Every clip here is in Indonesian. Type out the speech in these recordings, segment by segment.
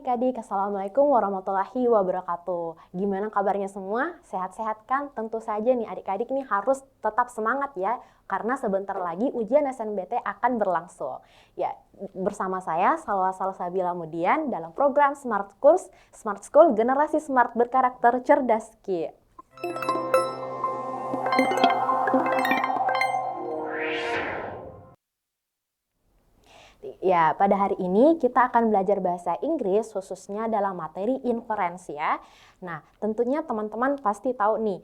adik-adik, Assalamualaikum warahmatullahi wabarakatuh. Gimana kabarnya semua? Sehat-sehat kan? Tentu saja nih adik-adik nih harus tetap semangat ya, karena sebentar lagi ujian SNBT akan berlangsung. Ya, bersama saya Salwa Salsabila Mudian dalam program Smart School Generasi Smart Berkarakter Cerdas Ki. Ya, pada hari ini kita akan belajar bahasa Inggris khususnya dalam materi inference ya. Nah, tentunya teman-teman pasti tahu nih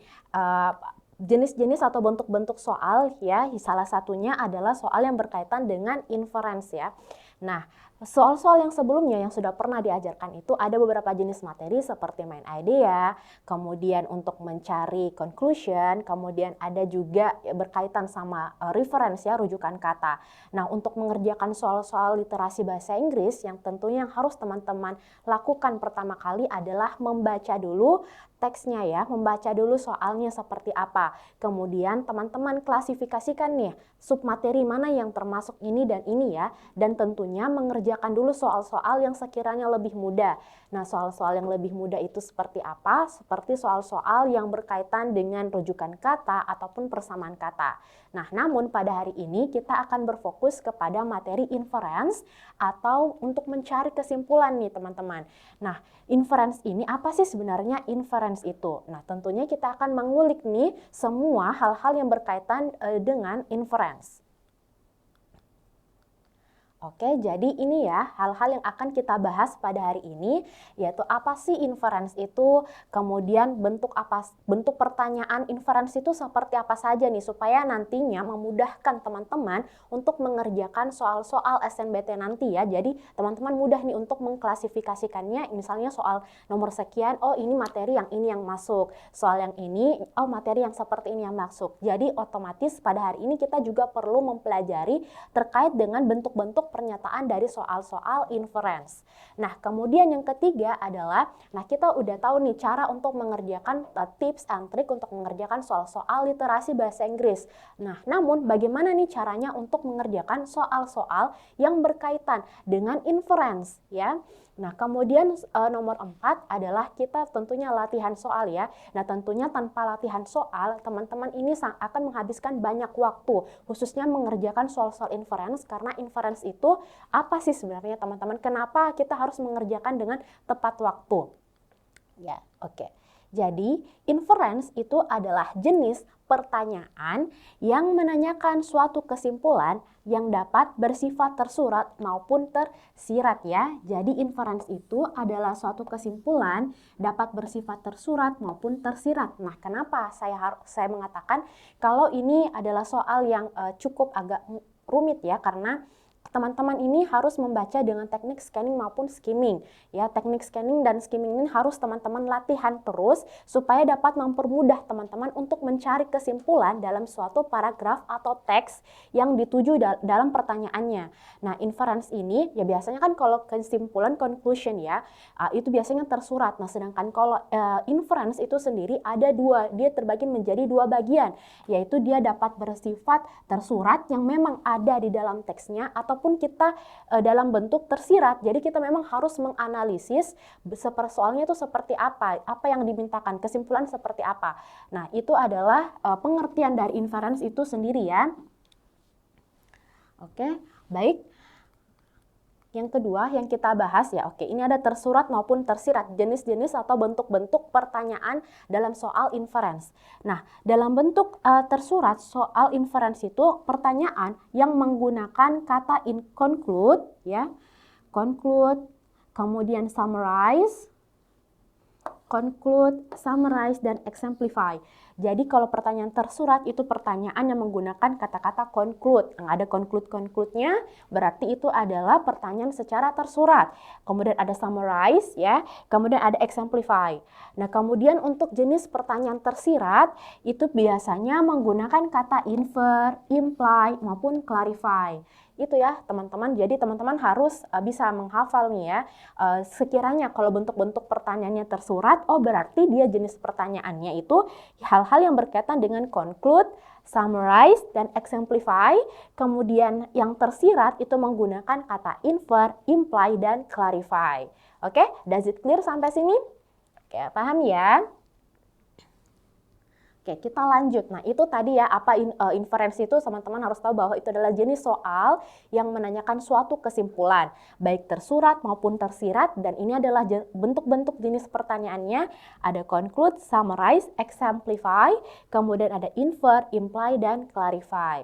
jenis-jenis atau bentuk-bentuk soal ya. Salah satunya adalah soal yang berkaitan dengan inference ya. Nah, soal-soal yang sebelumnya yang sudah pernah diajarkan itu ada beberapa jenis materi seperti main idea, kemudian untuk mencari conclusion, kemudian ada juga berkaitan sama reference ya, rujukan kata. Nah, untuk mengerjakan soal-soal literasi bahasa Inggris yang tentunya yang harus teman-teman lakukan pertama kali adalah membaca dulu teksnya ya, membaca dulu soalnya seperti apa. Kemudian teman-teman klasifikasikan nih submateri mana yang termasuk ini dan ini ya, dan tentunya mengerjakan dulu soal-soal yang sekiranya lebih mudah. Nah, soal-soal yang lebih mudah itu seperti apa? Seperti soal-soal yang berkaitan dengan rujukan kata ataupun persamaan kata. Nah, namun pada hari ini kita akan berfokus kepada materi inference atau untuk mencari kesimpulan nih teman-teman. Nah, inference ini apa sih sebenarnya inference itu? Nah, tentunya kita akan mengulik nih semua hal-hal yang berkaitan dengan inference. Oke, jadi ini ya hal-hal yang akan kita bahas pada hari ini, yaitu apa sih inference itu, kemudian bentuk pertanyaan inference itu seperti apa saja nih, supaya nantinya memudahkan teman-teman untuk mengerjakan soal-soal SNBT nanti ya. Jadi teman-teman mudah nih untuk mengklasifikasikannya, misalnya soal nomor sekian, oh ini materi yang ini yang masuk, soal yang ini, oh materi yang seperti ini yang masuk. Jadi otomatis pada hari ini kita juga perlu mempelajari terkait dengan bentuk-bentuk pernyataan dari soal-soal inference. Nah, kemudian yang ketiga adalah, nah kita udah tahu nih cara untuk mengerjakan tips and trick untuk mengerjakan soal-soal literasi bahasa Inggris. Nah, namun bagaimana nih caranya untuk mengerjakan soal-soal yang berkaitan dengan inference ya? Nah, kemudian nomor 4 adalah kita tentunya latihan soal ya. Nah, tentunya tanpa latihan soal, teman-teman ini akan menghabiskan banyak waktu, khususnya mengerjakan soal-soal inference, karena inference itu apa sih sebenarnya teman-teman? Kenapa kita harus mengerjakan dengan tepat waktu? Ya, oke. Jadi, inference itu adalah jenis pertanyaan yang menanyakan suatu kesimpulan yang dapat bersifat tersurat maupun tersirat ya. Jadi, inference itu adalah suatu kesimpulan dapat bersifat tersurat maupun tersirat. Nah, kenapa saya mengatakan kalau ini adalah soal yang cukup agak rumit ya, karena teman-teman ini harus membaca dengan teknik scanning maupun skimming. Ya, teknik scanning dan skimming ini harus teman-teman latihan terus supaya dapat mempermudah teman-teman untuk mencari kesimpulan dalam suatu paragraf atau teks yang dituju dalam pertanyaannya. Nah, inference ini ya biasanya kan kalau kesimpulan conclusion ya, itu biasanya tersurat. Nah, sedangkan kalau inference itu sendiri ada dua, dia terbagi menjadi dua bagian, yaitu dia dapat bersifat tersurat yang memang ada di dalam teksnya ataupun kita dalam bentuk tersirat. Jadi kita memang harus menganalisis soalnya itu seperti apa yang dimintakan, kesimpulan seperti apa. Nah, itu adalah pengertian dari inference itu sendiri ya. Oke, baik. Yang kedua yang kita bahas ya, oke, ini ada tersurat maupun tersirat, jenis-jenis atau bentuk-bentuk pertanyaan dalam soal inference. Nah, dalam bentuk tersurat soal inference itu pertanyaan yang menggunakan kata conclude ya, conclude, kemudian summarize, dan exemplify. Jadi kalau pertanyaan tersurat itu pertanyaan yang menggunakan kata-kata conclude. Yang ada conclude-nya berarti itu adalah pertanyaan secara tersurat. Kemudian ada summarize ya, kemudian ada exemplify. Nah, kemudian untuk jenis pertanyaan tersirat itu biasanya menggunakan kata infer, imply maupun clarify. Itu ya teman-teman, jadi teman-teman harus bisa menghafal nih ya, sekiranya kalau bentuk-bentuk pertanyaannya tersurat, oh berarti dia jenis pertanyaannya itu hal-hal yang berkaitan dengan conclude, summarize, dan exemplify. Kemudian yang tersirat itu menggunakan kata infer, imply, dan clarify. Oke, does it clear sampai sini? Oke, paham ya? Oke, kita lanjut. Nah, itu tadi ya, apa inferensi itu teman-teman harus tahu bahwa itu adalah jenis soal yang menanyakan suatu kesimpulan, baik tersurat maupun tersirat, dan ini adalah bentuk-bentuk jenis pertanyaannya. Ada conclude, summarize, exemplify, kemudian ada infer, imply, dan clarify.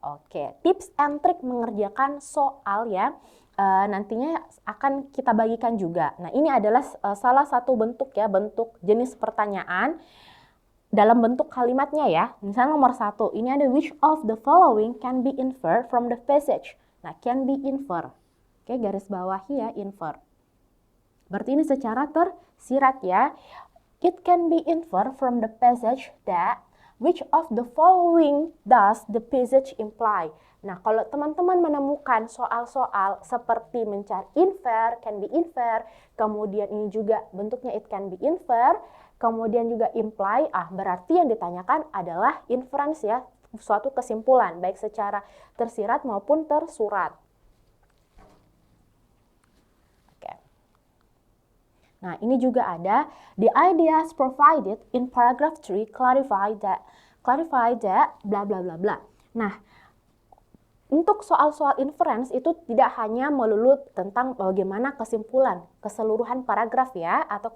Oke, tips and trick mengerjakan soal ya. Nantinya akan kita bagikan juga. Nah, ini adalah salah satu bentuk ya, bentuk jenis pertanyaan dalam bentuk kalimatnya ya. Misalnya nomor 1, ini ada which of the following can be inferred from the passage. Nah, can be inferred. Oke, garis bawahi ya, infer. Berarti ini secara tersirat ya. It can be inferred from the passage that which of the following does the passage imply. Nah, kalau teman-teman menemukan soal-soal seperti mencari infer, can be infer, kemudian ini juga bentuknya it can be infer, kemudian juga imply, berarti yang ditanyakan adalah inference ya, suatu kesimpulan, baik secara tersirat maupun tersurat. Oke. Nah, ini juga ada, the ideas provided in paragraph 3 clarify that bla bla bla bla. Nah, untuk soal-soal inference itu tidak hanya melulu tentang bagaimana keseluruhan paragraf ya, atau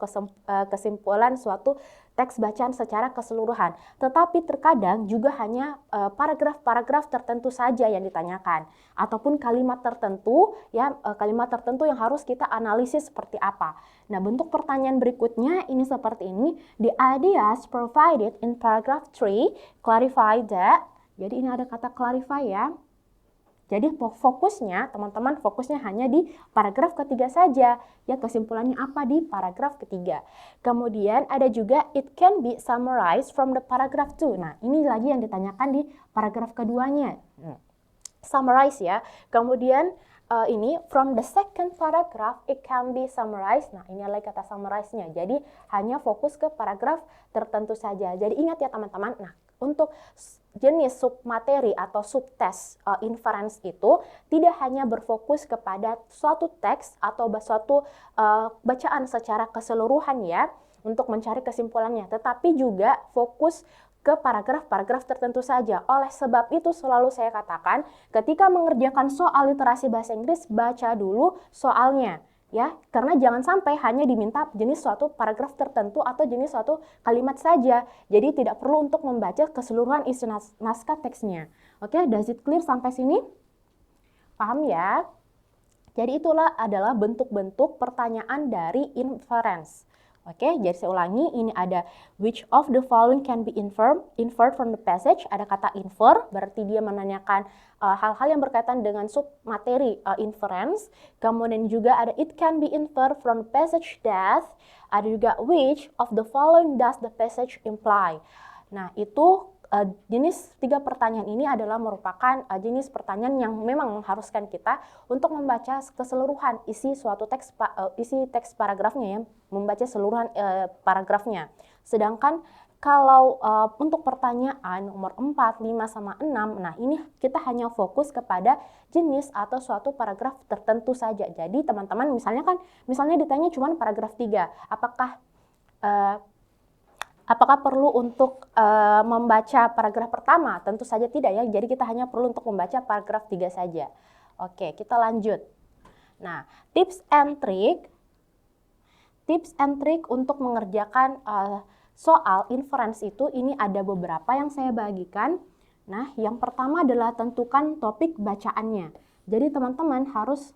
kesimpulan suatu teks bacaan secara keseluruhan. Tetapi terkadang juga hanya paragraf-paragraf tertentu saja yang ditanyakan, ataupun kalimat tertentu ya, kalimat tertentu yang harus kita analisis seperti apa. Nah, bentuk pertanyaan berikutnya ini seperti ini. The ideas provided in paragraph 3 clarify that. Jadi ini ada kata clarify ya. Jadi fokusnya, teman-teman fokusnya hanya di paragraf ketiga saja. Ya, kesimpulannya apa di paragraf ketiga. Kemudian ada juga it can be summarized from the paragraph 2. Nah, ini lagi yang ditanyakan di paragraf keduanya. Summarize ya. Kemudian ini from the second paragraph it can be summarized. Nah, ini lagi kata summarize-nya. Jadi hanya fokus ke paragraf tertentu saja. Jadi ingat ya teman-teman. Nah, untuk jenis submateri atau subtes inference itu tidak hanya berfokus kepada suatu teks atau suatu bacaan secara keseluruhan ya untuk mencari kesimpulannya, tetapi juga fokus ke paragraf-paragraf tertentu saja. Oleh sebab itu selalu saya katakan ketika mengerjakan soal literasi bahasa Inggris, baca dulu soalnya. Ya, karena jangan sampai hanya diminta jenis suatu paragraf tertentu atau jenis suatu kalimat saja. Jadi tidak perlu untuk membaca keseluruhan isi naskah teksnya. Oke, does it clear sampai sini? Paham ya? Jadi itulah adalah bentuk-bentuk pertanyaan dari inference. Oke, jadi saya ulangi, ini ada which of the following can be inferred from the passage. Ada kata infer, berarti dia menanyakan hal-hal yang berkaitan dengan submateri inference. Kemudian juga ada it can be inferred from the passage that. Ada juga which of the following does the passage imply. Nah, itu jenis 3 pertanyaan ini adalah merupakan jenis pertanyaan yang memang mengharuskan kita untuk membaca keseluruhan isi suatu teks, isi teks paragrafnya ya, membaca seluruhan paragrafnya. Sedangkan kalau untuk pertanyaan nomor 4, 5, sama 6, nah ini kita hanya fokus kepada jenis atau suatu paragraf tertentu saja. Jadi teman-teman misalnya ditanya cuma paragraf 3, apakah perlu untuk membaca paragraf pertama? Tentu saja tidak ya, jadi kita hanya perlu untuk membaca paragraf 3 saja. Oke, kita lanjut. Nah, tips and trick untuk mengerjakan soal inference itu ini ada beberapa yang saya bagikan. Nah, yang pertama adalah tentukan topik bacaannya. Jadi teman-teman harus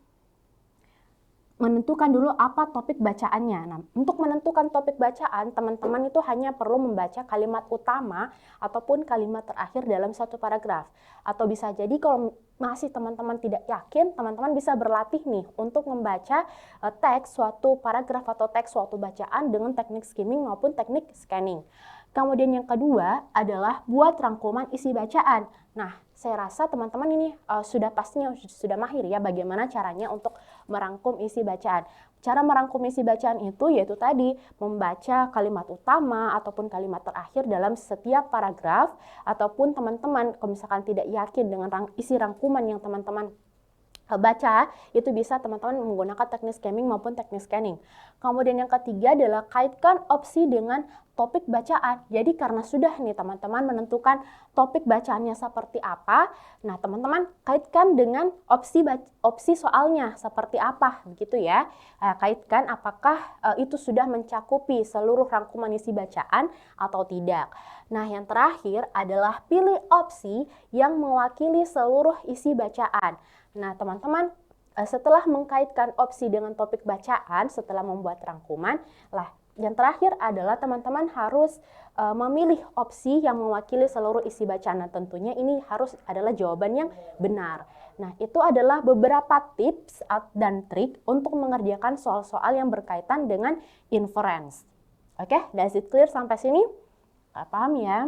menentukan dulu apa topik bacaannya. Nah, untuk menentukan topik bacaan, teman-teman itu hanya perlu membaca kalimat utama ataupun kalimat terakhir dalam satu paragraf. Atau bisa jadi kalau masih teman-teman tidak yakin, teman-teman bisa berlatih nih untuk membaca teks suatu paragraf atau teks suatu bacaan dengan teknik skimming maupun teknik scanning. Kemudian yang kedua adalah buat rangkuman isi bacaan. Nah, saya rasa teman-teman ini sudah pastinya sudah mahir ya bagaimana caranya untuk merangkum isi bacaan. Cara merangkum isi bacaan itu yaitu tadi membaca kalimat utama ataupun kalimat terakhir dalam setiap paragraf, ataupun teman-teman kalau misalkan tidak yakin dengan isi rangkuman yang teman-teman baca, itu bisa teman-teman menggunakan teknik skimming maupun teknik scanning. Kemudian yang ketiga adalah kaitkan opsi dengan topik bacaan. Jadi karena sudah nih teman-teman menentukan topik bacaannya seperti apa, nah teman-teman kaitkan dengan opsi soalnya seperti apa, begitu ya. Kaitkan apakah itu sudah mencakupi seluruh rangkuman isi bacaan atau tidak. Nah, yang terakhir adalah pilih opsi yang mewakili seluruh isi bacaan. Nah, teman-teman, setelah mengkaitkan opsi dengan topik bacaan, setelah membuat rangkuman, yang terakhir adalah teman-teman harus memilih opsi yang mewakili seluruh isi bacaan. Nah, tentunya ini harus adalah jawaban yang benar. Nah, itu adalah beberapa tips dan trik untuk mengerjakan soal-soal yang berkaitan dengan inference. Oke, does it clear sampai sini? Paham ya?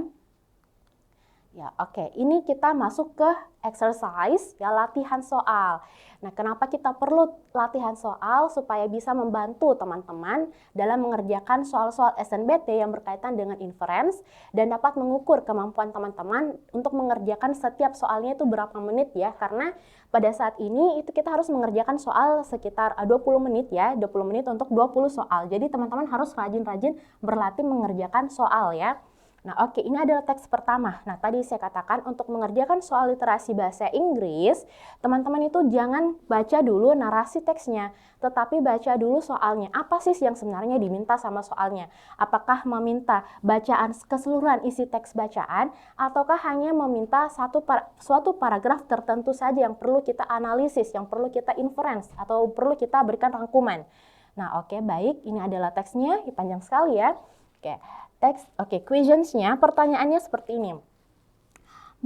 Ya, oke. Ini kita masuk ke exercise, ya, latihan soal. Nah, kenapa kita perlu latihan soal? Supaya bisa membantu teman-teman dalam mengerjakan soal-soal SNBT yang berkaitan dengan inference dan dapat mengukur kemampuan teman-teman untuk mengerjakan setiap soalnya itu berapa menit ya. Karena pada saat ini itu kita harus mengerjakan soal sekitar 20 menit ya, 20 menit untuk 20 soal. Jadi teman-teman harus rajin-rajin berlatih mengerjakan soal ya. Nah, oke, ini adalah teks pertama. Nah, tadi saya katakan untuk mengerjakan soal literasi bahasa Inggris, teman-teman itu jangan baca dulu narasi teksnya, tetapi baca dulu soalnya. Apa sih yang sebenarnya diminta sama soalnya? Apakah meminta bacaan keseluruhan isi teks bacaan, ataukah hanya meminta suatu paragraf tertentu saja yang perlu kita analisis, yang perlu kita inference, atau perlu kita berikan rangkuman? Nah, oke, baik. Ini adalah teksnya, panjang sekali ya. Oke. Teks, questions-nya, pertanyaannya seperti ini.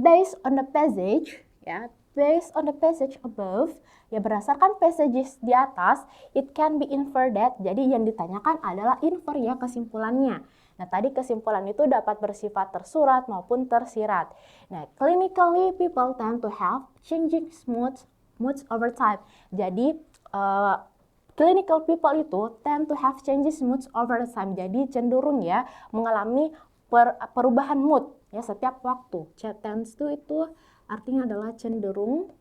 Based on the passage, ya, based on the passage above, ya berdasarkan passages di atas, it can be inferred that, jadi yang ditanyakan adalah infer ya kesimpulannya. Nah, tadi kesimpulan itu dapat bersifat tersurat maupun tersirat. Nah, clinically people tend to have changing moods over time. Jadi, clinical people itu tend to have changes moods over time. Jadi cenderung ya mengalami perubahan mood ya setiap waktu. Tends to itu artinya adalah cenderung.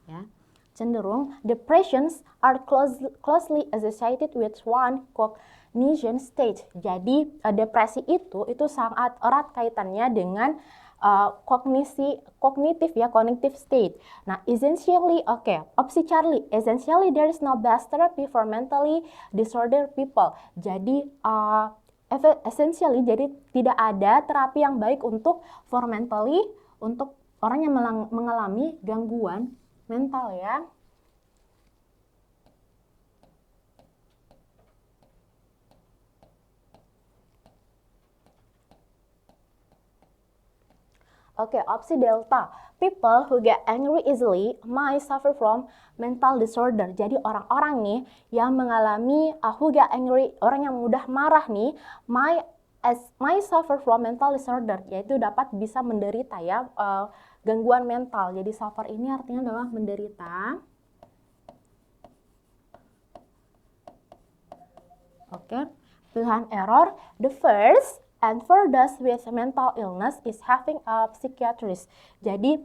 Ya. Cenderung. Depressions are closely associated with one cognition state. Jadi depresi itu sangat erat kaitannya dengan kognitif ya, cognitive state. Nah, essentially, opsi Charlie, essentially there is no best therapy for mentally disordered people. Jadi, essentially, jadi tidak ada terapi yang baik untuk untuk orang yang mengalami gangguan mental ya. Opsi delta. People who get angry easily might suffer from mental disorder. Jadi orang-orang nih yang mengalami who get angry, orang yang mudah marah nih, might suffer from mental disorder, yaitu dapat bisa menderita ya gangguan mental. Jadi suffer ini artinya adalah menderita. Pilihan error. The first and for those with mental illness is having a psychiatrist. Jadi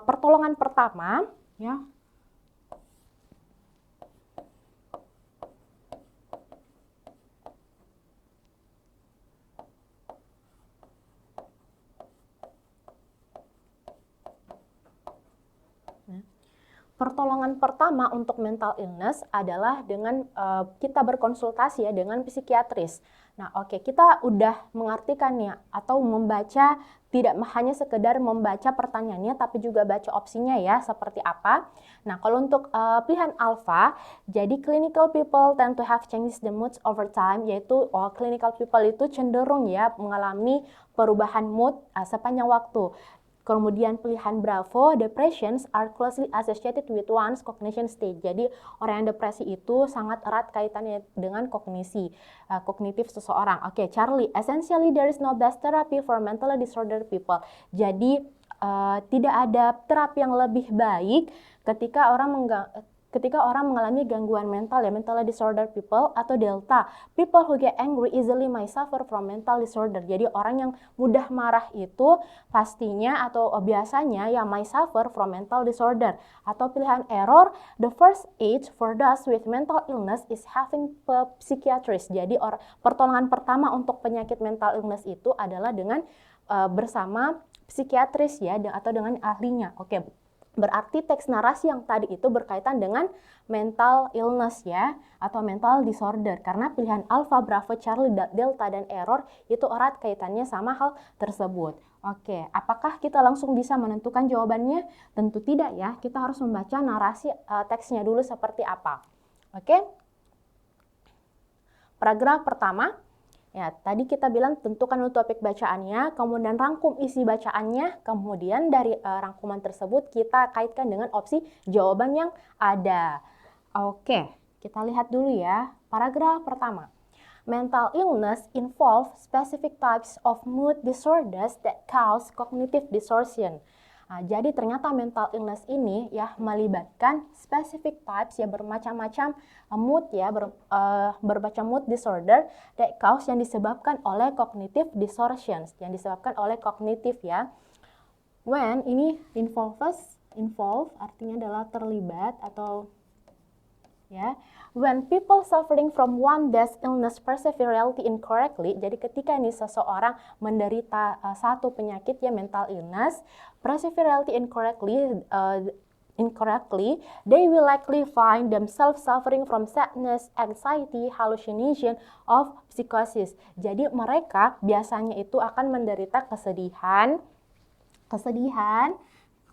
pertolongan pertama ya. Pertolongan pertama untuk mental illness adalah dengan kita berkonsultasi ya dengan psikiatris. Nah, kita udah mengartikannya atau membaca, tidak hanya sekedar membaca pertanyaannya tapi juga baca opsinya ya seperti apa. Nah, kalau untuk pilihan alpha, jadi clinical people tend to have changes the moods over time, yaitu clinical people itu cenderung ya mengalami perubahan mood sepanjang waktu. Kemudian pilihan Bravo, depressions are closely associated with one's cognition state. Jadi orang yang depresi itu sangat erat kaitannya dengan kognitif seseorang. Charlie, essentially there is no best therapy for mentally disordered people. Jadi tidak ada terapi yang lebih baik ketika orang mengalami gangguan mental ya, mental disorder people atau delta. People who get angry easily may suffer from mental disorder. Jadi orang yang mudah marah itu pastinya atau biasanya ya may suffer from mental disorder. Atau pilihan error, the first aid for those with mental illness is having a psychiatrist. Jadi pertolongan pertama untuk penyakit mental illness itu adalah dengan bersama psikiatris ya, atau dengan ahlinya. Oke. Berarti teks narasi yang tadi itu berkaitan dengan mental illness ya, atau mental disorder. Karena pilihan alpha, bravo, charlie, delta, dan error itu erat kaitannya sama hal tersebut. Oke, apakah kita langsung bisa menentukan jawabannya? Tentu tidak ya, kita harus membaca narasi teksnya dulu seperti apa. Oke, paragraf pertama. Ya, tadi kita bilang tentukan dulu topik bacaannya, kemudian rangkum isi bacaannya, kemudian dari rangkuman tersebut kita kaitkan dengan opsi jawaban yang ada. Oke, kita lihat dulu ya, paragraf pertama. Mental illness involve specific types of mood disorders that cause cognitive distortion. Nah, jadi ternyata mental illness ini ya melibatkan specific types ya, bermacam-macam mood ya, bermacam mood disorder that cause yang disebabkan oleh cognitive distortions, yang disebabkan oleh kognitif ya. When ini involve artinya adalah terlibat atau ya. When people suffering from one death illness perseverely incorrectly, jadi ketika ini seseorang menderita satu penyakit ya mental illness, perseverely incorrectly, they will likely find themselves suffering from sadness, anxiety, hallucination of psychosis. Jadi mereka biasanya itu akan menderita kesedihan,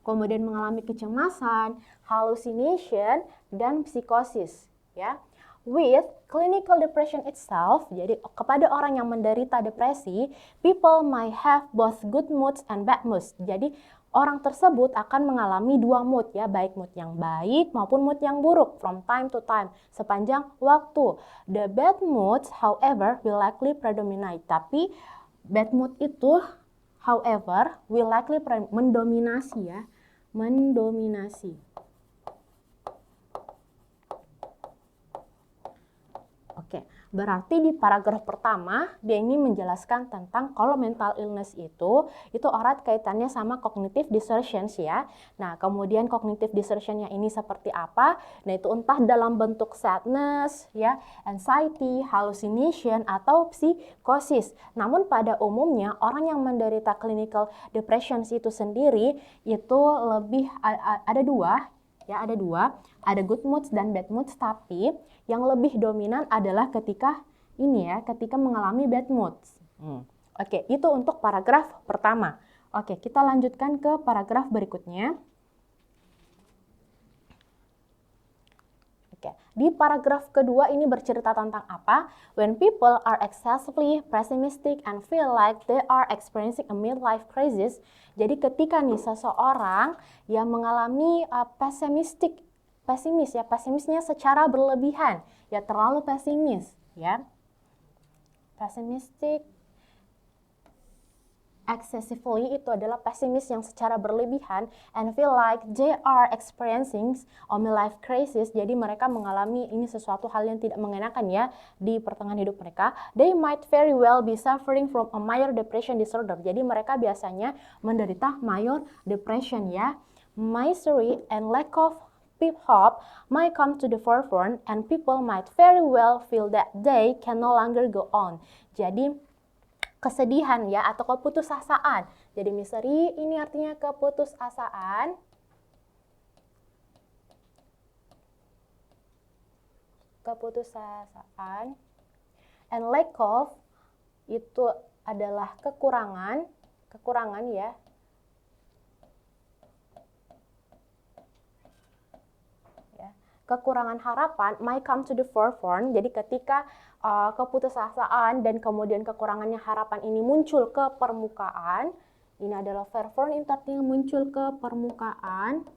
kemudian mengalami kecemasan, hallucination, dan psikosis. Ya, with clinical depression itself, jadi kepada orang yang menderita depresi, people might have both good moods and bad moods. Jadi orang tersebut akan mengalami dua mood ya, baik mood yang baik maupun mood yang buruk from time to time, sepanjang waktu. The bad moods, however, will likely predominate. Tapi bad mood itu, however, will likely mendominasi ya, mendominasi. Oke, berarti di paragraf pertama dia ini menjelaskan tentang kalau mental illness itu erat kaitannya sama cognitive distortions ya. Nah, kemudian cognitive distortionnya ini seperti apa? Nah, itu entah dalam bentuk sadness ya, anxiety, hallucination, atau psikosis. Namun pada umumnya orang yang menderita clinical depression itu sendiri itu lebih ada dua, ada good moods dan bad moods, tapi yang lebih dominan adalah ketika mengalami bad moods. Oke, itu untuk paragraf pertama. Oke, kita lanjutkan ke paragraf berikutnya. Oke, di paragraf kedua ini bercerita tentang apa? When people are excessively pessimistic and feel like they are experiencing a midlife crisis. Jadi ketika nih seseorang yang mengalami pesimisnya secara berlebihan, ya terlalu pesimis, ya. Pessimistic excessively itu adalah pesimis yang secara berlebihan and feel like they are experiencing a midlife crisis. Jadi mereka mengalami ini sesuatu hal yang tidak mengenakan ya di pertengahan hidup mereka. They might very well be suffering from a major depression disorder. Jadi mereka biasanya menderita major depression ya. Misery and lack of hope might come to the forefront and people might very well feel that they can no longer go on. Jadi kesedihan ya atau keputusasaan. Jadi misery ini artinya keputusasaan. And lack of itu adalah kekurangan ya. Kekurangan harapan might come to the forefront. Jadi ketika keputusasaan dan kemudian kekurangannya harapan ini muncul ke permukaan, ini adalah forefront, itu artinya muncul ke permukaan.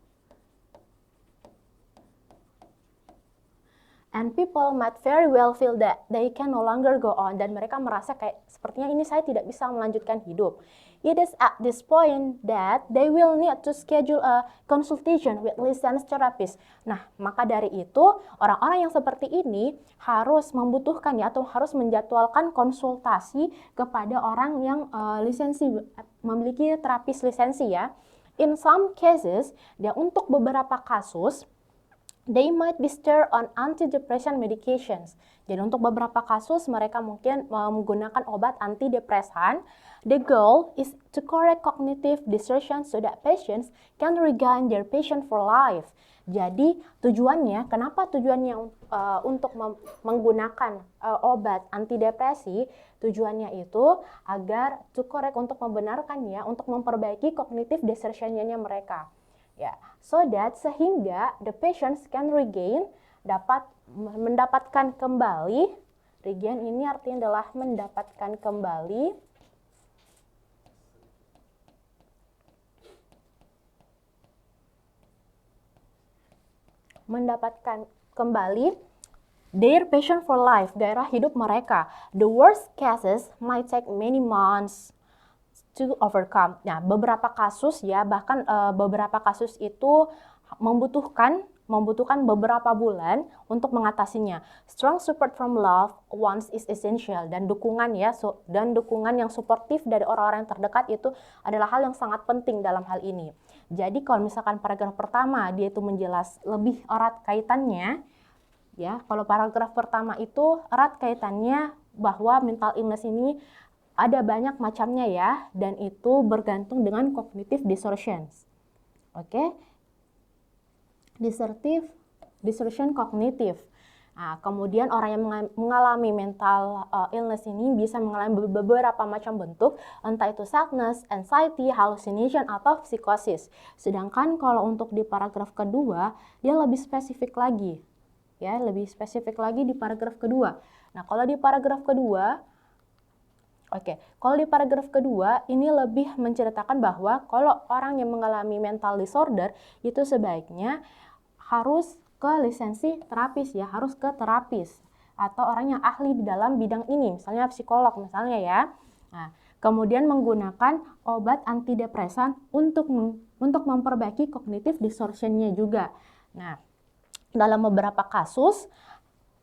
And people might very well feel that they can no longer go on. Dan mereka merasa kayak sepertinya ini saya tidak bisa melanjutkan hidup. It is at this point that they will need to schedule a consultation with licensed therapist. Nah, maka dari itu orang-orang yang seperti ini harus membutuhkan ya atau harus menjadwalkan konsultasi kepada orang yang memiliki terapis lisensi ya. In some cases, untuk beberapa kasus, they might be started on antidepressant medications. Jadi untuk beberapa kasus mereka mungkin menggunakan obat antidepresan. The goal is to correct cognitive distortion so that patients can regain their passion for life. Jadi tujuannya, kenapa tujuannya untuk menggunakan obat antidepresi? Tujuannya itu agar to correct, untuk membenarkan ya, untuk memperbaiki cognitive distortion-nya mereka. Ya, so that sehingga the patients can regain, dapat mendapatkan kembali. Regain ini artinya adalah mendapatkan kembali. Mendapatkan kembali their passion for life, gairah hidup mereka. The worst cases might take many months to overcome. Nah, beberapa kasus ya, bahkan beberapa kasus itu membutuhkan beberapa bulan untuk mengatasinya. Strong support from loved ones is essential, dan dukungan ya, dan dukungan yang suportif dari orang-orang yang terdekat itu adalah hal yang sangat penting dalam hal ini. Jadi kalau misalkan paragraf pertama dia itu menjelas lebih erat kaitannya, ya, kalau paragraf pertama itu erat kaitannya bahwa mental illness ini ada banyak macamnya ya, dan itu bergantung dengan cognitive distortions. Oke? Distortion kognitif. Nah, kemudian orang yang mengalami mental illness ini bisa mengalami beberapa macam bentuk, entah itu sadness, anxiety, hallucination, atau psikosis. Sedangkan kalau untuk di paragraf kedua, dia lebih spesifik lagi. Ya, lebih spesifik lagi di paragraf kedua. Nah, kalau di paragraf kedua, kalau di paragraf kedua ini lebih menceritakan bahwa kalau orang yang mengalami mental disorder itu sebaiknya harus ke lisensi terapis ya, harus ke terapis atau orang yang ahli di dalam bidang ini, misalnya psikolog misalnya ya. Nah, kemudian menggunakan obat antidepresan untuk memperbaiki cognitive distortion-nya juga. Nah, dalam beberapa kasus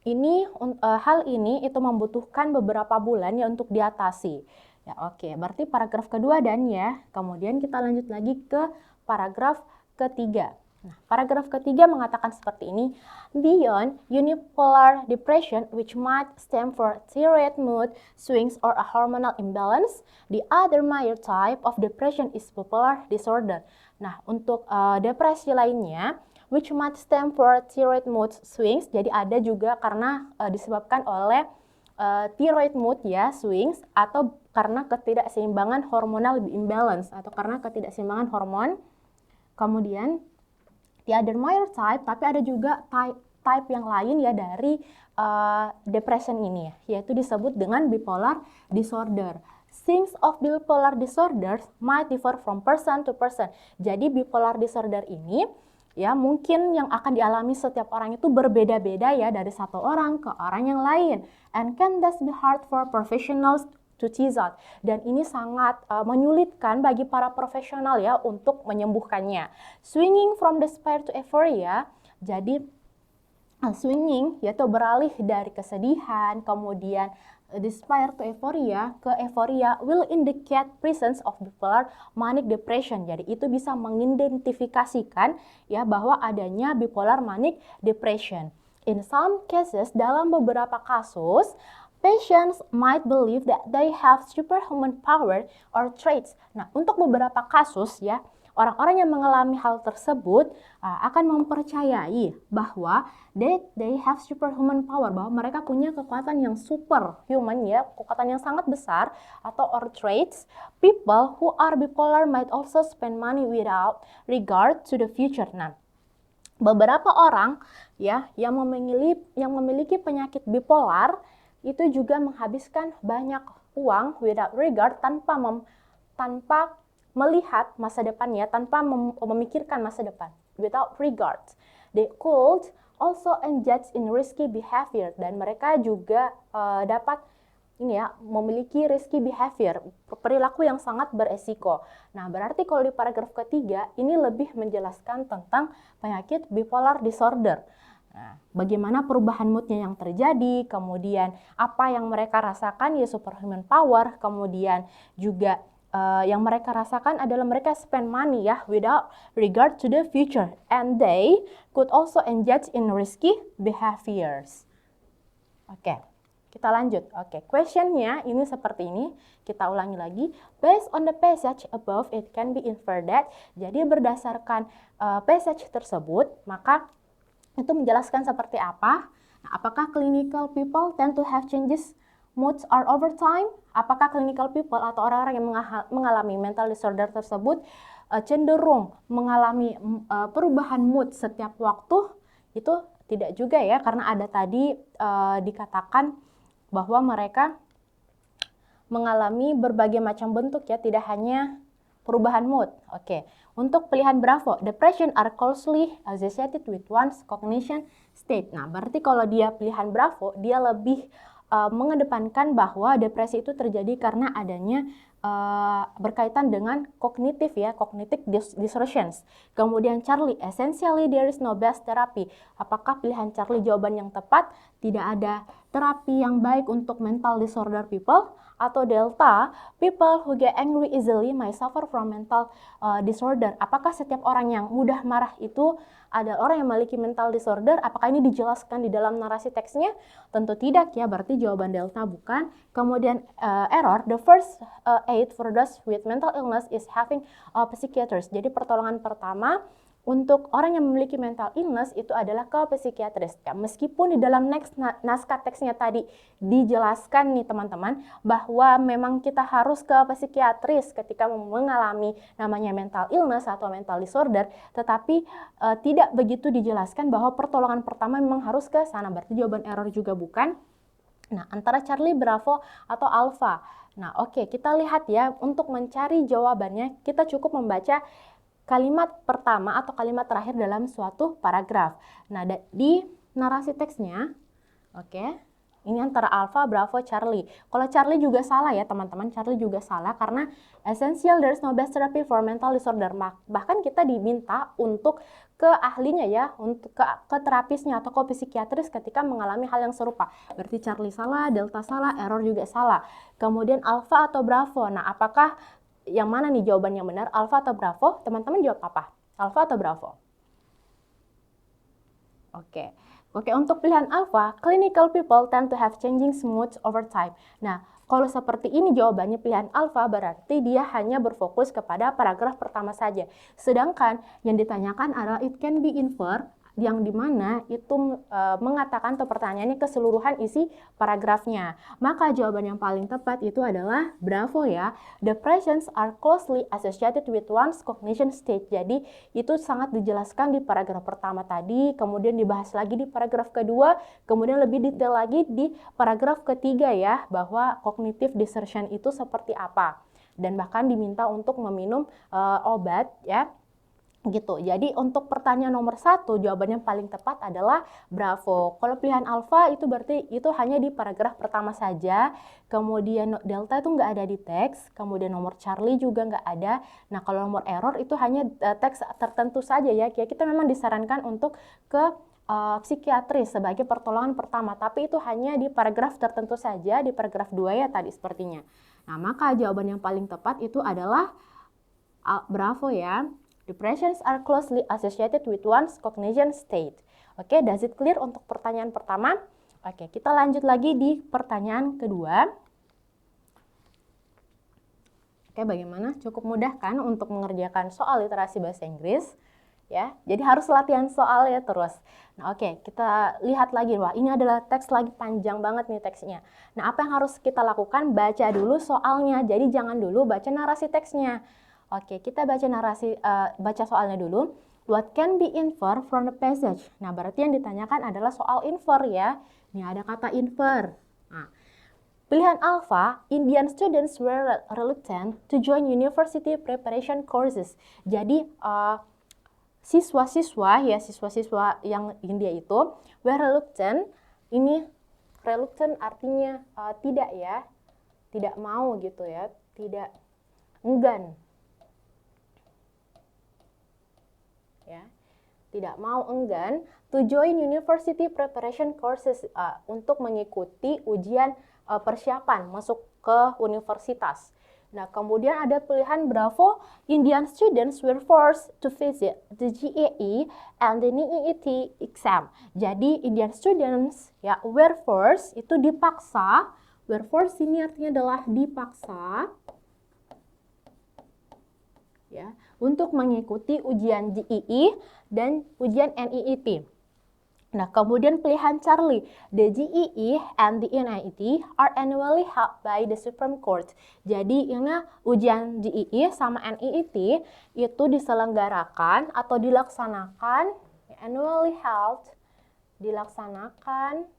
ini hal ini itu membutuhkan beberapa bulan ya untuk diatasi. Ya, berarti paragraf kedua dan ya. Kemudian kita lanjut lagi ke paragraf ketiga. Nah, paragraf ketiga mengatakan seperti ini. Beyond unipolar depression, which might stem from thyroid mood swings or a hormonal imbalance, the other major type of depression is bipolar disorder. Nah, untuk depresi lainnya, which might stem from thyroid mood swings, jadi ada juga karena disebabkan oleh thyroid mood ya, swings, atau karena ketidakseimbangan hormonal imbalance, atau karena ketidakseimbangan hormon. Kemudian the other major type, tapi ada juga type yang lain ya dari depression ini ya, yaitu disebut dengan bipolar disorder. Signs of bipolar disorders might differ from person to person. Jadi bipolar disorder ini ya mungkin yang akan dialami setiap orang itu berbeda-beda ya, dari satu orang ke orang yang lain, and can thus be hard for professionals to tease out. Dan ini sangat menyulitkan bagi para profesional ya untuk menyembuhkannya. Swinging from despair to euphoria, jadi swinging yaitu beralih dari kesedihan, kemudian despair to euphoria ke euphoria will indicate presence of bipolar manic depression. Jadi itu bisa mengidentifikasikan ya bahwa adanya bipolar manic depression. In some cases, dalam beberapa kasus, patients might believe that they have superhuman power or traits. Nah, untuk beberapa kasus ya, orang-orang yang mengalami hal tersebut akan mempercayai bahwa they have superhuman power, bahwa mereka punya kekuatan yang superhuman ya, kekuatan yang sangat besar, atau or traits. People who are bipolar might also spend money without regard to the future. Nah, beberapa orang ya yang memiliki penyakit bipolar itu juga menghabiskan banyak uang without regard, tanpa melihat masa depan ya, tanpa memikirkan masa depan, without regard. They could also engage in risky behavior, dan mereka juga dapat ini ya, memiliki risky behavior, perilaku yang sangat beresiko. Nah, berarti kalau di paragraf ketiga ini lebih menjelaskan tentang penyakit bipolar disorder. Nah, bagaimana perubahan moodnya yang terjadi, kemudian apa yang mereka rasakan ya superhuman power, kemudian juga yang mereka rasakan adalah mereka spend money ya without regard to the future, and they could also engage in risky behaviors. Oke. Kita lanjut. Oke, questionnya ini seperti ini. Kita ulangi lagi. Based on the passage above, it can be inferred that. Jadi berdasarkan passage tersebut, maka itu menjelaskan seperti apa. Nah, apakah clinical people tend to have changes moods are over time? Apakah clinical people atau orang-orang yang mengalami mental disorder tersebut cenderung mengalami perubahan mood setiap waktu? Itu tidak juga ya, karena ada tadi dikatakan bahwa mereka mengalami berbagai macam bentuk ya, tidak hanya perubahan mood. Oke. Untuk pilihan Bravo, depression are closely associated with one's cognition state. Nah, berarti kalau dia pilihan Bravo, dia lebih mengedepankan bahwa depresi itu terjadi karena adanya berkaitan dengan kognitif ya, cognitive distortions. Kemudian Charlie, essentially there is no best therapy. Apakah pilihan Charlie jawaban yang tepat? Tidak ada terapi yang baik untuk mental disorder people. Atau Delta, people who get angry easily may suffer from mental disorder. Apakah setiap orang yang mudah marah itu adalah orang yang memiliki mental disorder? Apakah ini dijelaskan di dalam narasi teksnya? Tentu tidak ya, berarti jawaban Delta bukan. Kemudian error, the first aid for those with mental illness is having a psychiatrist. Jadi pertolongan pertama untuk orang yang memiliki mental illness itu adalah ke psikiatris. Ya, meskipun di dalam naskah teksnya tadi dijelaskan nih teman-teman bahwa memang kita harus ke psikiatris ketika mengalami namanya mental illness atau mental disorder, tetapi tidak begitu dijelaskan bahwa pertolongan pertama memang harus ke sana. Berarti jawaban error juga bukan. Nah, antara Charlie, Bravo, atau Alpha. Nah, oke, kita lihat ya, untuk mencari jawabannya kita cukup membaca kalimat pertama atau kalimat terakhir dalam suatu paragraf. Nah, di narasi teksnya, oke, ini antara Alpha, Bravo, Charlie. Kalau Charlie juga salah ya teman-teman, Charlie juga salah karena essential there's no best therapy for mental disorder. Bahkan kita diminta untuk ke ahlinya ya, untuk ke terapisnya atau ke psikiatris ketika mengalami hal yang serupa. Berarti Charlie salah, Delta salah, error juga salah. Kemudian Alpha atau Bravo. Nah, apakah yang mana nih jawaban yang benar, Alpha atau Bravo? Teman-teman jawab apa? Alpha atau Bravo? Oke, untuk pilihan Alpha, clinical people tend to have changing moods over time. Nah, kalau seperti ini jawabannya pilihan Alpha, berarti dia hanya berfokus kepada paragraf pertama saja. Sedangkan yang ditanyakan adalah it can be inferred, yang dimana itu mengatakan atau pertanyaannya keseluruhan isi paragrafnya. Maka jawaban yang paling tepat itu adalah Bravo ya. Depressions are closely associated with one's cognition state. Jadi itu sangat dijelaskan di paragraf pertama tadi, kemudian dibahas lagi di paragraf kedua, kemudian lebih detail lagi di paragraf ketiga ya, bahwa cognitive distortion itu seperti apa. Dan bahkan diminta untuk meminum obat ya. Gitu. Jadi untuk pertanyaan nomor 1 jawabannya paling tepat adalah Bravo. Kalau pilihan Alpha itu berarti itu hanya di paragraf pertama saja. Kemudian Delta itu nggak ada di teks. Kemudian nomor Charlie juga nggak ada. Nah kalau nomor error itu hanya teks tertentu saja ya. Kita memang disarankan untuk ke psikiatris sebagai pertolongan pertama. Tapi itu hanya di paragraf tertentu saja. Di paragraf 2 ya tadi sepertinya. Nah maka jawaban yang paling tepat itu adalah Bravo ya. Depressions are closely associated with one's cognition state. Oke, does it clear untuk pertanyaan pertama? Oke, kita lanjut lagi di pertanyaan kedua. Oke, bagaimana? Cukup mudah kan untuk mengerjakan soal literasi bahasa Inggris? Ya, jadi harus latihan soal ya terus. Nah, oke, kita lihat lagi. Wah, ini adalah teks lagi panjang banget nih teksnya. Nah, apa yang harus kita lakukan? Baca dulu soalnya. Jadi jangan dulu baca narasi teksnya. Oke, kita baca soalnya dulu. What can be infer from the passage? Nah, berarti yang ditanyakan adalah soal infer ya. Ini ada kata infer. Nah, pilihan Alpha, Indian students were reluctant to join university preparation courses. Jadi, siswa-siswa yang India itu were reluctant, ini Reluctant artinya tidak ya, tidak mau gitu ya, tidak enggan. Ya, tidak mau enggan to join university preparation courses untuk mengikuti ujian persiapan masuk ke universitas. Nah, kemudian ada pilihan Bravo, Indian students were forced to visit the GAE and the NEET exam. Jadi, Indian students ya were forced itu dipaksa. Were forced ini artinya adalah dipaksa ya untuk mengikuti ujian GEE dan ujian NEET. Nah, kemudian pilihan Charlie, the GEE and the NEET are annually held by the Supreme Court. Jadi, ini ujian GEE sama NEET itu diselenggarakan atau dilaksanakan, annually held, dilaksanakan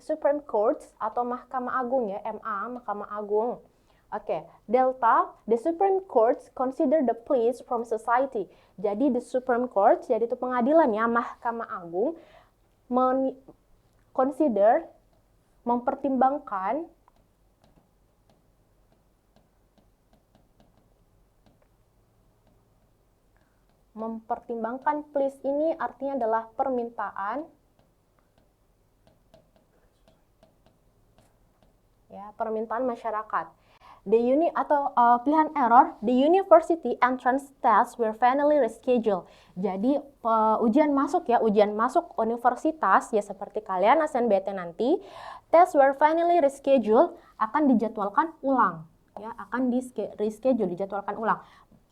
Supreme Court atau Mahkamah Agung ya, MA, Mahkamah Agung. Oke, Delta, the Supreme Court consider the pleas from society. Jadi the Supreme Court, jadi itu pengadilan ya, Mahkamah Agung, mempertimbangkan pleas ini artinya adalah permintaan ya, permintaan masyarakat. Pilihan error, the university entrance tests were finally rescheduled. Jadi ujian masuk universitas ya seperti kalian SNBT nanti, tests were finally rescheduled akan dijadwalkan ulang ya, akan dijadwalkan ulang.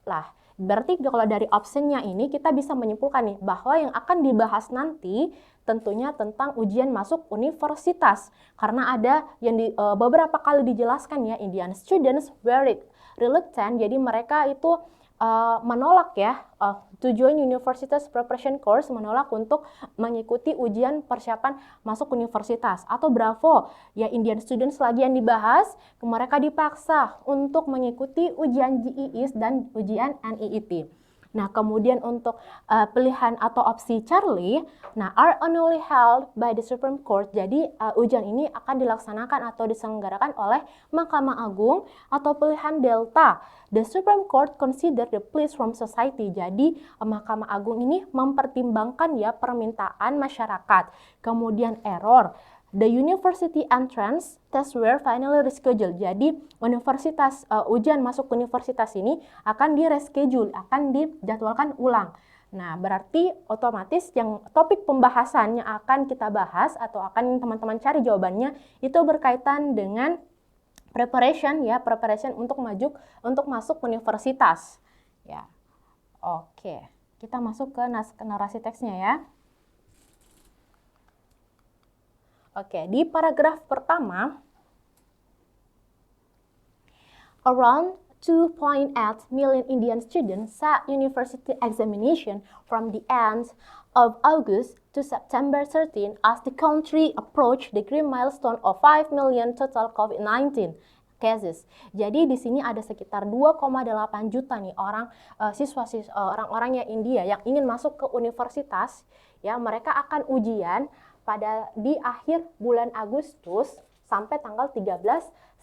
Lah, berarti kalau dari optionnya ini kita bisa menyimpulkan nih bahwa yang akan dibahas nanti tentunya tentang ujian masuk universitas, karena ada yang beberapa kali dijelaskan ya, Indian students were reluctant, jadi mereka itu menolak ya to join universitas preparation course, menolak untuk mengikuti ujian persiapan masuk universitas. Atau Bravo ya, Indian students lagi yang dibahas, mereka dipaksa untuk mengikuti ujian GEE dan ujian NEET. Nah, kemudian untuk pilihan atau opsi Charlie, nah are annually held by the Supreme Court. Jadi ujian ini akan dilaksanakan atau diselenggarakan oleh Mahkamah Agung. Atau pilihan Delta, the Supreme Court consider the pleas from society. Jadi Mahkamah Agung ini mempertimbangkan ya permintaan masyarakat. Kemudian error, the university entrance tests were finally rescheduled. Jadi ujian masuk universitas ini akan di-reschedule, akan dijadwalkan ulang. Nah, berarti otomatis yang topik pembahasan yang akan kita bahas atau akan teman-teman cari jawabannya itu berkaitan dengan preparation untuk masuk universitas. Ya. Oke, kita masuk ke narasi teksnya ya. Oke, di paragraf pertama, around 2.8 million Indian students sat university examination from the end of August to September 13 as the country approached the grim milestone of 5 million total COVID-19 cases. Jadi di sini ada sekitar 2,8 juta nih orang-orang yang India yang ingin masuk ke universitas ya, mereka akan ujian di akhir bulan Agustus sampai tanggal 13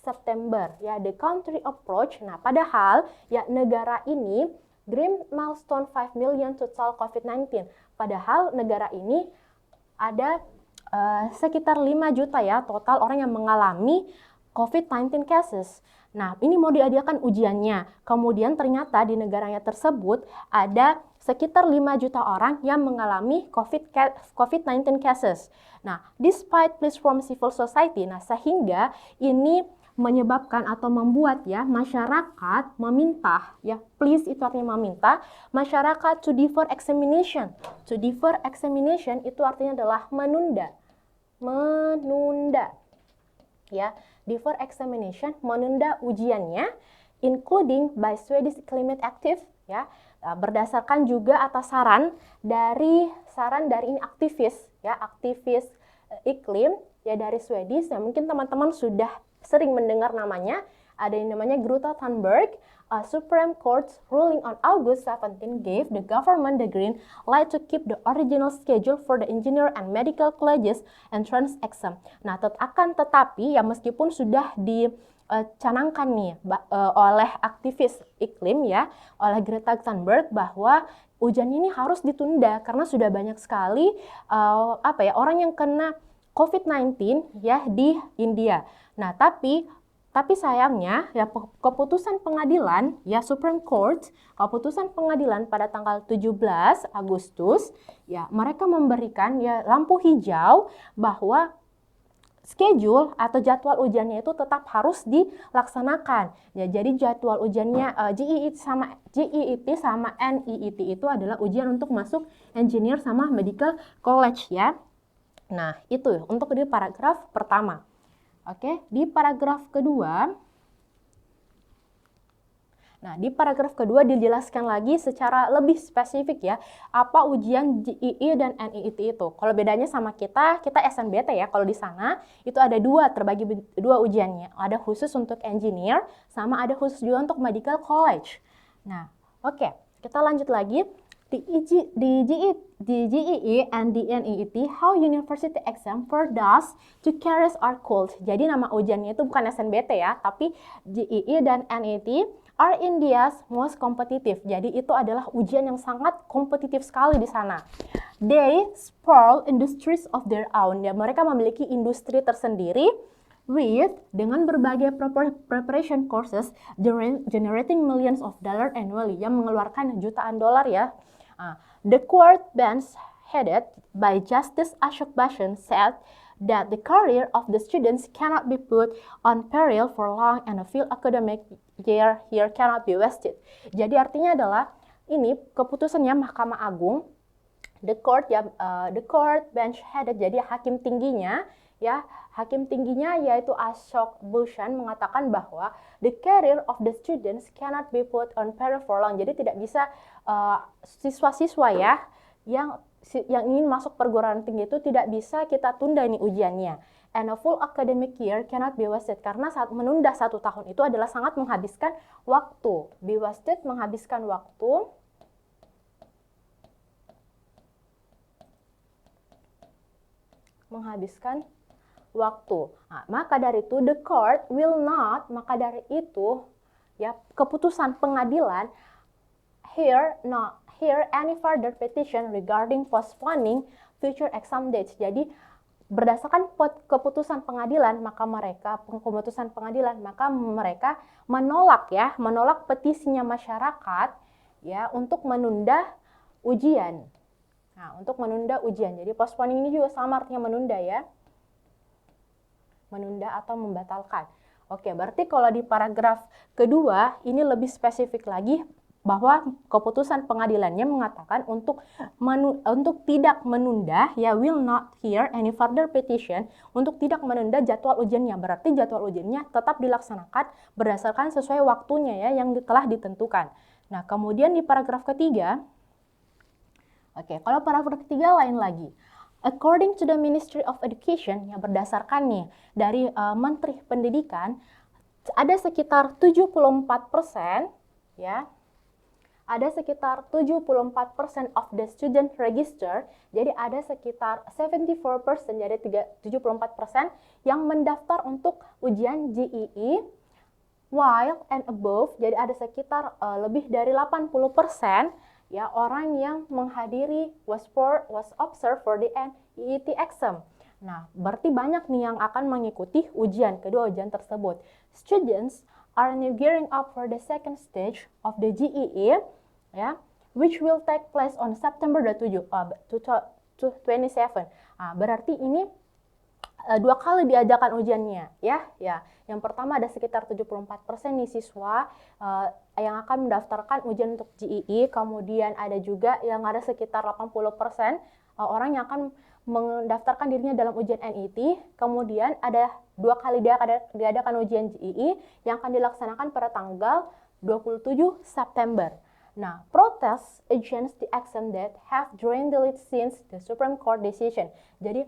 September ya, the country approach. Nah, padahal ya negara ini grim milestone 5 million total COVID-19. Padahal negara ini ada sekitar 5 juta ya total orang yang mengalami COVID-19 cases. Nah, ini mau diadakan ujiannya. Kemudian ternyata di negaranya tersebut ada sekitar 5 juta orang yang mengalami COVID-19 cases. Nah, despite pleas from civil society, nah sehingga ini menyebabkan atau membuat ya masyarakat meminta ya, please itu artinya meminta masyarakat to defer examination. To defer examination itu artinya adalah menunda ya, defer examination, menunda ujiannya, including by Swedish Climate Active ya, berdasarkan juga atas saran dari ini aktivis iklim ya dari Swedish. Ya mungkin teman-teman sudah sering mendengar namanya, ada yang namanya Greta Thunberg. Supreme Court's ruling on August 17 gave the government the green light to keep the original schedule for the engineer and medical colleges entrance exam. Nah, akan tetapi ya meskipun sudah dicanangkan nih oleh aktivis iklim ya, oleh Greta Thunberg bahwa ujian ini harus ditunda karena sudah banyak sekali orang yang kena COVID-19 ya di India. Nah, tapi sayangnya ya keputusan pengadilan ya Supreme Court, keputusan pengadilan pada tanggal 17 Agustus ya mereka memberikan ya lampu hijau bahwa schedule atau jadwal ujiannya itu tetap harus dilaksanakan. Ya, jadi jadwal ujiannya GEIT sama NEET itu adalah ujian untuk masuk engineer sama medical college ya. Nah, itu untuk di paragraf pertama. Oke, di paragraf kedua. Nah, di paragraf kedua dijelaskan lagi secara lebih spesifik ya, apa ujian GEE dan NEET itu. Kalau bedanya sama kita SNBT ya, kalau di sana itu ada terbagi dua ujiannya. Ada khusus untuk engineer, sama ada khusus juga untuk medical college. Nah, oke, kita lanjut lagi. Di GEE and the NEET, how university exam for those to carries are called. Jadi nama ujiannya itu bukan SNBT ya, tapi GEE dan NEET are India's most competitive. Jadi itu adalah ujian yang sangat kompetitif sekali di sana. They sprawl industries of their own. Ya, mereka memiliki industri tersendiri dengan berbagai preparation courses generating millions of dollars annually, yang mengeluarkan jutaan dolar ya. The court bench headed by Justice Ashok Bhushan said that the career of the students cannot be put on peril for long and a full academic year here cannot be wasted. Jadi artinya adalah ini keputusannya Mahkamah Agung, the court bench headed, jadi hakim tingginya yaitu Ashok Bhushan mengatakan bahwa the career of the students cannot be put on peril for long. Jadi tidak bisa siswa-siswa ya yang ingin masuk perguruan tinggi itu tidak bisa kita tunda ini ujiannya. And a full academic year cannot be wasted, karena saat menunda 1 tahun itu adalah sangat menghabiskan waktu. Be wasted, menghabiskan waktu. Nah, maka dari itu the court will not, maka dari itu ya keputusan pengadilan hear any further petition regarding postponing future exam dates. Jadi berdasarkan keputusan pengadilan maka mereka menolak petisinya masyarakat ya untuk menunda ujian. Nah, untuk menunda ujian. Jadi postponing ini juga sama artinya menunda ya. Menunda atau membatalkan. Oke, berarti kalau di paragraf kedua ini lebih spesifik lagi bahwa keputusan pengadilannya mengatakan untuk tidak menunda ya will not hear any further petition, untuk tidak menunda jadwal ujiannya. Berarti jadwal ujiannya tetap dilaksanakan berdasarkan sesuai waktunya ya yang telah ditentukan. Nah, kemudian di paragraf ketiga, oke, kalau paragraf ketiga lain lagi. According to the Ministry of Education, yang berdasarkan nih dari Menteri Pendidikan, ada sekitar 74% ya. Ada sekitar 74% of the student register. Jadi ada sekitar 74%, jadi 74% yang mendaftar untuk ujian GEE, while and above, jadi ada sekitar lebih dari 80% ya orang yang menghadiri was observed for the NEET exam. Nah, berarti banyak nih yang akan mengikuti kedua ujian tersebut. Students are now gearing up for the second stage of the GEE ya, which will take place on September 27. Nah, berarti ini 2 kali diadakan ujiannya ya. Yang pertama ada sekitar 74% nih siswa yang akan mendaftarkan ujian untuk GEE, kemudian ada juga yang ada sekitar 80% orang yang akan mendaftarkan dirinya dalam ujian NEET, kemudian ada 2 kali diadakan ujian GEE yang akan dilaksanakan pada tanggal 27 September. Nah, protests against the exam that have dwindled since the Supreme Court decision. Jadi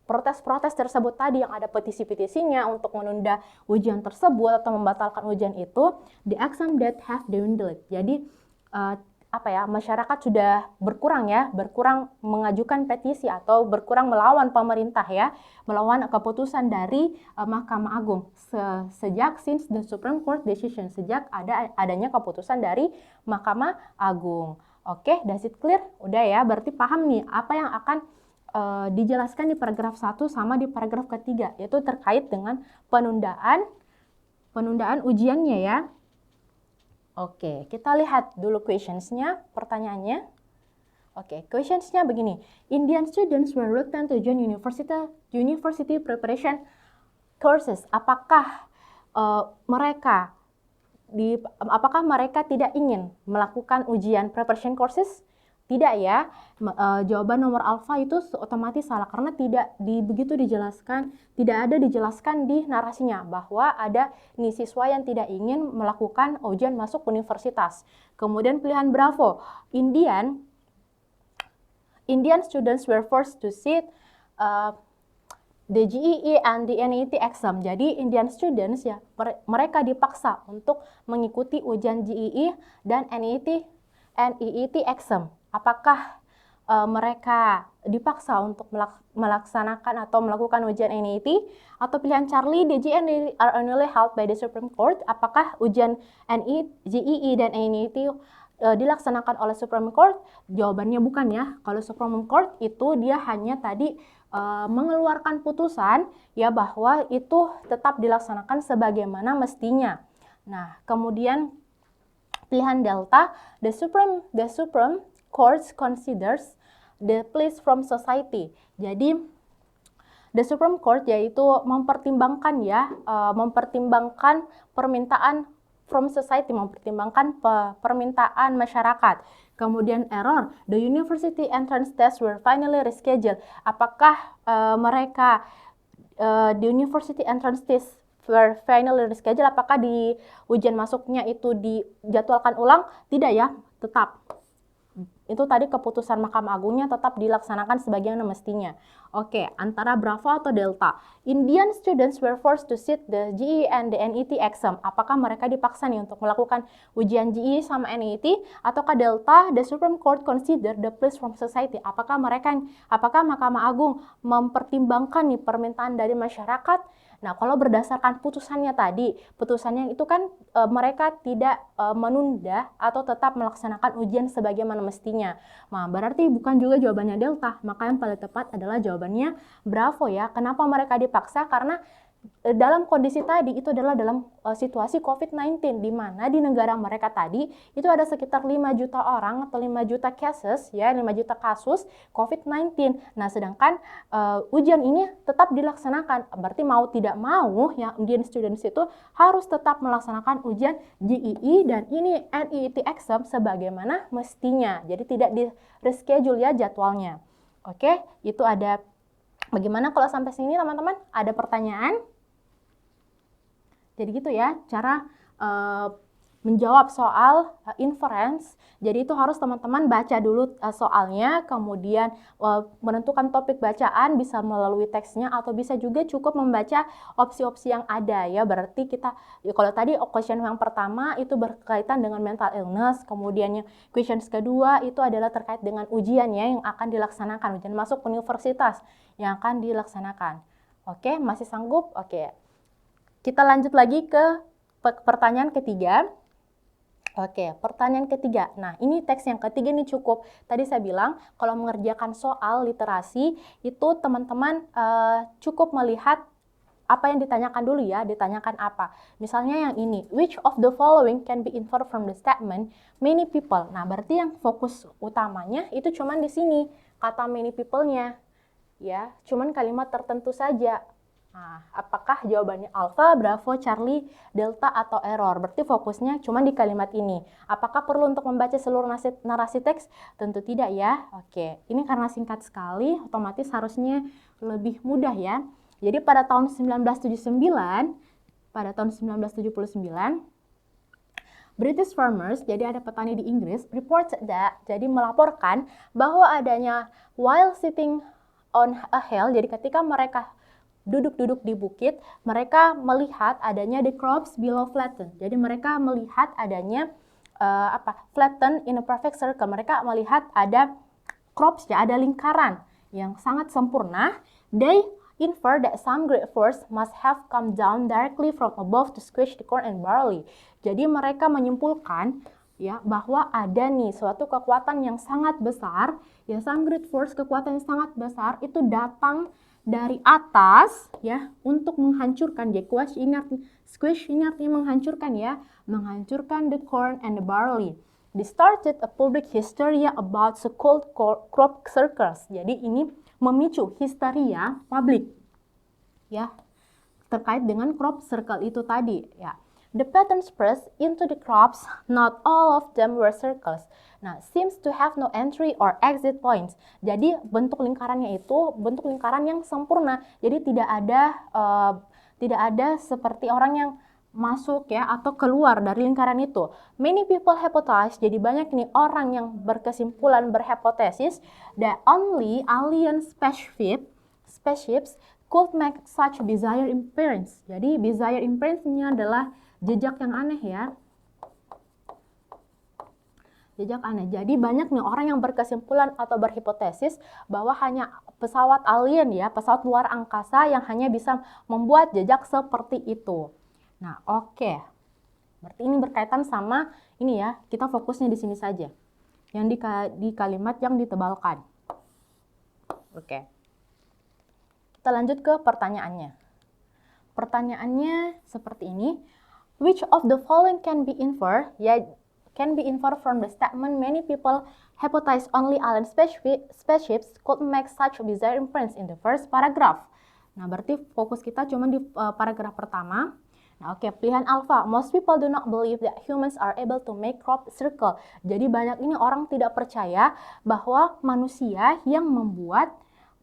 protes-protes tersebut tadi yang ada petisi-petisinya untuk menunda ujian tersebut atau membatalkan ujian itu, the exam that have dwindled. Jadi masyarakat sudah berkurang mengajukan petisi atau berkurang melawan pemerintah ya, melawan keputusan dari Mahkamah Agung sejak since the Supreme Court decision, sejak adanya keputusan dari Mahkamah Agung. Oke, does it clear? Udah ya, berarti paham nih apa yang akan dijelaskan di paragraf 1 sama di paragraf ketiga, yaitu terkait dengan penundaan ujiannya ya. Oke, kita lihat dulu questionsnya, pertanyaannya. Oke, questionsnya begini. Indian students were reluctant to join university preparation courses. Apakah mereka tidak ingin melakukan ujian preparation courses? Tidak ya. Jawaban nomor alfa itu otomatis salah karena tidak ada dijelaskan di narasinya bahwa ada nih siswa yang tidak ingin melakukan ujian masuk universitas. Kemudian pilihan bravo, Indian students were forced to sit the GEE and the NEET exam. Jadi Indian students ya, mereka dipaksa untuk mengikuti ujian GEE dan NEET exam. Apakah mereka dipaksa untuk melaksanakan atau melakukan ujian NEET? Atau pilihan Charlie, the GEE are only held by the Supreme Court. Apakah ujian GEE dan NEET dilaksanakan oleh Supreme Court? Jawabannya bukan ya. Kalau Supreme Court itu dia hanya tadi mengeluarkan putusan ya bahwa itu tetap dilaksanakan sebagaimana mestinya. Nah, kemudian pilihan delta, the Supreme Court considers the pleas from society. Jadi the Supreme Court yaitu mempertimbangkan permintaan from society, mempertimbangkan permintaan masyarakat. Kemudian error, the university entrance tests were finally rescheduled. Apakah the university entrance tests were finally rescheduled? Apakah di ujian masuknya itu dijadwalkan ulang? Tidak ya, tetap. Itu tadi keputusan Mahkamah Agungnya tetap dilaksanakan sebagaimana mestinya. Oke, antara bravo atau delta. Indian students were forced to sit the GEE and the NEET exam. Apakah mereka dipaksa nih untuk melakukan ujian GEE sama NEET? Ataukah delta, the Supreme Court consider the pleas from society? Apakah Mahkamah Agung mempertimbangkan nih permintaan dari masyarakat? Nah, kalau berdasarkan putusannya tadi, putusannya itu kan mereka tidak menunda atau tetap melaksanakan ujian sebagaimana mestinya. Nah, berarti bukan juga jawabannya delta, maka yang paling tepat adalah jawabannya bravo ya. Kenapa mereka dipaksa? Karena dalam kondisi tadi itu adalah dalam situasi COVID-19 di mana di negara mereka tadi itu ada sekitar 5 juta orang atau 5 juta cases ya, 5 juta kasus COVID-19. Nah, sedangkan ujian ini tetap dilaksanakan. Berarti mau tidak mau ya Indian students itu harus tetap melaksanakan ujian GEE dan ini NEET exam sebagaimana mestinya. Jadi tidak di reschedule ya jadwalnya. Oke, itu ada. Bagaimana kalau sampai sini teman-teman? Ada pertanyaan? Jadi gitu ya, cara menjawab soal inference. Jadi itu harus teman-teman baca dulu soalnya, kemudian menentukan topik bacaan bisa melalui teksnya atau bisa juga cukup membaca opsi-opsi yang ada ya. Berarti kita kalau tadi question yang pertama itu berkaitan dengan mental illness, kemudian questions kedua itu adalah terkait dengan ujiannya yang akan dilaksanakan, ujian masuk universitas yang akan dilaksanakan. Oke, masih sanggup? Oke. Kita lanjut lagi ke pertanyaan ketiga. Oke, pertanyaan ketiga. Nah, ini teks yang ketiga ini cukup. Tadi saya bilang, kalau mengerjakan soal literasi, itu teman-teman cukup melihat apa yang ditanyakan dulu ya, ditanyakan apa. Misalnya yang ini, which of the following can be inferred from the statement many people. Nah, berarti yang fokus utamanya itu cuman di sini, kata many people-nya. Ya, cuman kalimat tertentu saja. Nah, apakah jawabannya alpha, bravo, charlie, delta, atau error? Berarti fokusnya cuma di kalimat ini. Apakah perlu untuk membaca seluruh narasi teks? Tentu tidak ya. Oke, ini karena singkat sekali, otomatis harusnya lebih mudah ya. Jadi pada tahun 1979, British farmers, jadi ada petani di Inggris, reports that, jadi melaporkan bahwa adanya while sitting on a hill, jadi ketika mereka duduk-duduk di bukit, mereka melihat adanya the crops below flattened. Jadi mereka melihat adanya flattened in a perfect circle. Mereka melihat ada crops, ya, ada lingkaran yang sangat sempurna. They infer that some great force must have come down directly from above to squash the corn and barley. Jadi mereka menyimpulkan, ya, bahwa ada nih suatu kekuatan yang sangat besar, ya, some great force, kekuatan yang sangat besar itu datang dari atas, ya, untuk menghancurkan. Jadi squash ini artinya menghancurkan, ya, menghancurkan the corn and the barley. They started a public hysteria about so-called crop circles. Jadi ini memicu histeria publik, ya, terkait dengan crop circle itu tadi, ya. The pattern spreads into the crops, not all of them were circles. Nah, seems to have no entry or exit points. Jadi bentuk lingkarannya itu bentuk lingkaran yang sempurna. Jadi tidak ada seperti orang yang masuk, ya, atau keluar dari lingkaran itu. Many people hypothesize, jadi banyak nih orang yang berkesimpulan, berhipotesis that only alien spaceships could make such bizarre imprints. Jadi bizarre imprints-nya adalah jejak yang aneh, ya. Jejak aneh. Jadi banyak nih orang yang berkesimpulan atau berhipotesis bahwa hanya pesawat alien, ya, pesawat luar angkasa yang hanya bisa membuat jejak seperti itu. Nah, oke. Berarti ini berkaitan sama ini, ya. Kita fokusnya di sini saja. Yang di kalimat yang ditebalkan. Oke. Kita lanjut ke pertanyaannya. Pertanyaannya seperti ini. Which of the following can be inferred? Ya, can be inferred from the statement many people hypothesize only alien spaceships could make such bizarre imprints in the first paragraph. Nah, berarti fokus kita cuma di paragraf pertama. Nah, oke, pilihan alfa. Most people do not believe that humans are able to make crop circle. Jadi banyak ini orang tidak percaya bahwa manusia yang membuat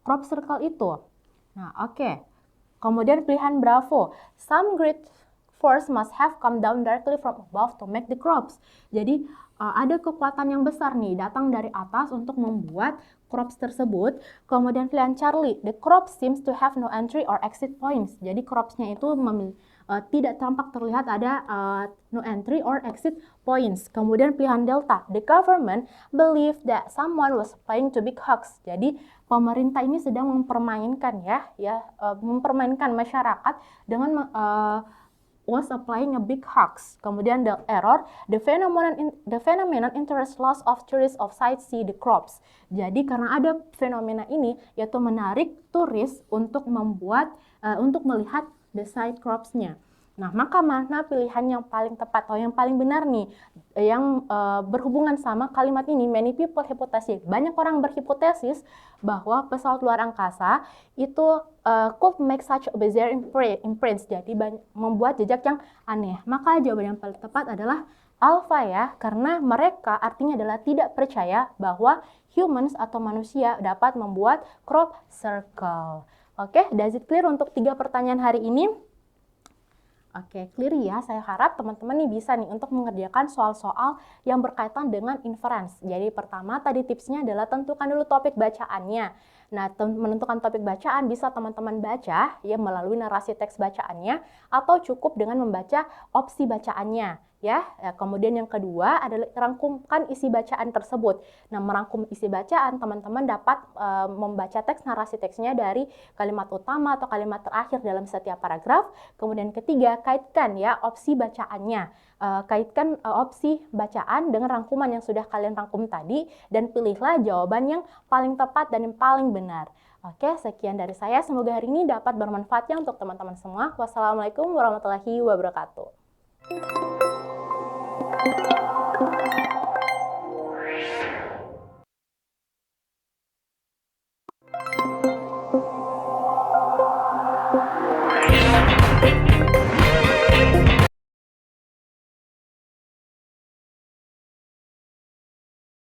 crop circle itu. Nah, oke. Kemudian pilihan bravo. Some great force must have come down directly from above to make the crops. Jadi ada kekuatan yang besar nih datang dari atas untuk membuat crops tersebut. Kemudian pilihan Charlie, the crops seems to have no entry or exit points. Jadi cropsnya itu tidak tampak terlihat ada no entry or exit points. Kemudian pilihan Delta, the government believed that someone was playing to big hogs. Jadi pemerintah ini sedang mempermainkan, mempermainkan masyarakat dengan was applying a big hoax. Kemudian the error, the phenomenon interest loss of tourists of sight see the crops. Jadi karena ada fenomena ini, yaitu menarik turis untuk melihat the side crops-nya. Nah, maka mana pilihan yang paling tepat atau yang paling benar nih yang berhubungan sama kalimat ini? Many people hypothesis. Banyak orang berhipotesis bahwa pesawat luar angkasa itu could make such a bizarre imprints. Jadi membuat jejak yang aneh. Maka jawaban yang paling tepat adalah alpha, ya, karena mereka artinya adalah tidak percaya bahwa humans atau manusia dapat membuat crop circle. Oke, does it clear untuk 3 pertanyaan hari ini? Oke, clear ya. Saya harap teman-teman nih bisa nih untuk mengerjakan soal-soal yang berkaitan dengan inference. Jadi pertama tadi tipsnya adalah tentukan dulu topik bacaannya. Nah, menentukan topik bacaan bisa teman-teman baca ya melalui narasi teks bacaannya atau cukup dengan membaca opsi bacaannya. Ya, kemudian yang kedua adalah rangkumkan isi bacaan tersebut. Nah, merangkum isi bacaan, teman-teman dapat membaca teks narasi teksnya dari kalimat utama atau kalimat terakhir dalam setiap paragraf. Kemudian ketiga, kaitkan ya opsi bacaannya. Kaitkan opsi bacaan dengan rangkuman yang sudah kalian rangkum tadi dan pilihlah jawaban yang paling tepat dan yang paling benar. Oke, sekian dari saya. Semoga hari ini dapat bermanfaatnya untuk teman-teman semua. Wassalamualaikum warahmatullahi wabarakatuh.